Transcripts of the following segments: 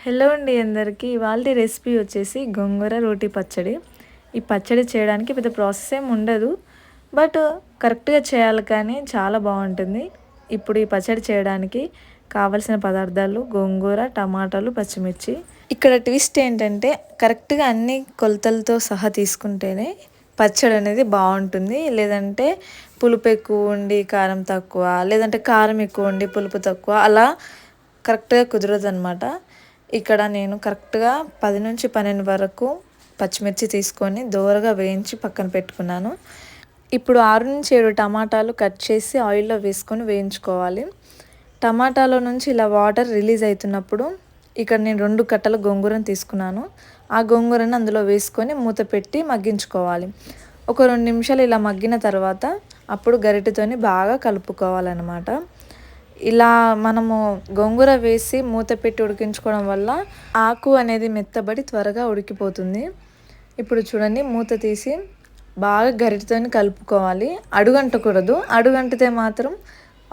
Hello అండి అందరికీ. ఇవాల్టి రెసిపీ వచ్చేసి గోంగూర రోటి పచ్చడి. ఈ పచ్చడి చేయడానికి పెద్ద ప్రాసెస్ ఏమి ఉండదు. బట్ కరెక్ట్‌గా చేయాలి కానీ చాలా బాగుంటుంది. ఇప్పుడు ఈ పచ్చడి చేయడానికి కావలసిన పదార్థాలు గోంగూర, టమాటాలు, పచ్చిమిర్చి. ఇక్కడ ట్విస్ట్ ఏంటంటే కరెక్ట్‌గా అన్ని కొలతలతో సహా తీసుకుంటేనే పచ్చడి అనేది బాగుంటుంది. లేదంటే పులుపు ఎక్కువ ఉండి కారం తక్కువ, లేదంటే కారం ఎక్కువ ఉండి పులుపు తక్కువ, అలా కరెక్ట్‌గా కుదరదనమాట. ఇక్కడ నేను కరెక్ట్‌గా 10-12 వరకు పచ్చిమిర్చి తీసుకొని దోరగా వేయించి పక్కన పెట్టుకున్నాను. ఇప్పుడు 6-7 టమాటాలు కట్ చేసి ఆయిల్లో వేసుకొని వేయించుకోవాలి. టమాటాలో నుంచి ఇలా వాటర్ రిలీజ్ అవుతున్నప్పుడు ఇక్కడ నేను 2 కట్టల గోంగూరను తీసుకున్నాను. ఆ గోంగూరను అందులో వేసుకొని మూత పెట్టి మగ్గించుకోవాలి. ఒక 2 నిమిషాలు ఇలా మగ్గిన తర్వాత అప్పుడు గరిటెతోని బాగా కలుపుకోవాలన్నమాట. ఇలా మనము గోంగూర వేసి మూత పెట్టి ఉడికించుకోవడం వల్ల ఆకు అనేది మెత్తబడి త్వరగా ఉడికిపోతుంది. ఇప్పుడు చూడండి, మూత తీసి బాగా గరిటెతోని కలుపుకోవాలి. అడుగంటకూడదు. అడుగంటితే మాత్రం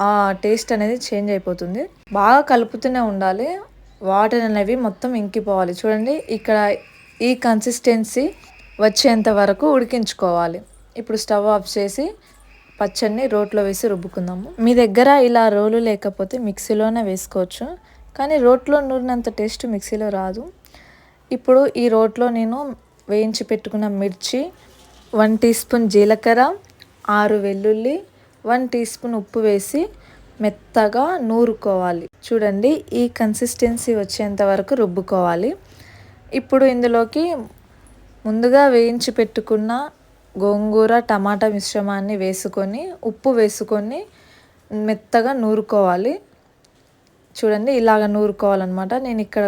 ఆ టేస్ట్ అనేది చేంజ్ అయిపోతుంది. బాగా కలుపుతూనే ఉండాలి. వాటర్ అనేవి మొత్తం ఇంకిపోవాలి. చూడండి, ఇక్కడ ఈ కన్సిస్టెన్సీ వచ్చేంత వరకు ఉడికించుకోవాలి. ఇప్పుడు స్టవ్ ఆఫ్ చేసి పచ్చడిని రోట్లో వేసి రుబ్బుకుందాము. మీ దగ్గర ఇలా రోలు లేకపోతే మిక్సీలోనే వేసుకోవచ్చు, కానీ రోట్లో నూరినంత టేస్ట్ మిక్సీలో రాదు. ఇప్పుడు ఈ రోట్లో నేను వేయించి పెట్టుకున్న మిర్చి, 1 టీ స్పూన్ జీలకర్ర, 6 వెల్లుల్లి, 1 టీ స్పూన్ ఉప్పు వేసి మెత్తగా నూరుకోవాలి. చూడండి, ఈ కన్సిస్టెన్సీ వచ్చేంత వరకు రుబ్బుకోవాలి. ఇప్పుడు ఇందులోకి ముందుగా వేయించి పెట్టుకున్న గోంగూర టమాటా మిశ్రమాన్ని వేసుకొని ఉప్పు వేసుకొని మెత్తగా నూరుకోవాలి. చూడండి, ఇలాగ నూరుకోవాలన్నమాట. నేను ఇక్కడ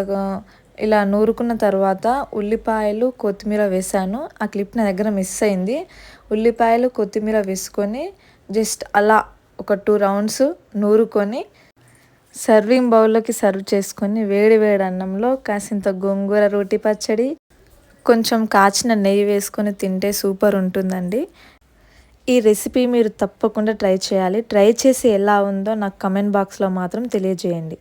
ఇలా నూరుకున్న తర్వాత ఉల్లిపాయలు, కొత్తిమీర వేసాను. ఆ క్లిప్ నా దగ్గర మిస్ అయింది. ఉల్లిపాయలు, కొత్తిమీర వేసుకొని జస్ట్ అలా ఒక 2 రౌండ్స్ నూరుకొని సర్వింగ్ బౌల్లోకి సర్వ్ చేసుకొని వేడి వేడి అన్నంలో కాసింత గోంగూర రోటి పచ్చడి, కొంచెం కాచిన నెయ్యి వేసుకొని తింటే సూపర్ ఉంటుందండి. ఈ రెసిపీ మీరు తప్పకుండా ట్రై చేయాలి. ట్రై చేసి ఎలా ఉందో నాకు కమెంట్ బాక్స్లో మాత్రం తెలియజేయండి.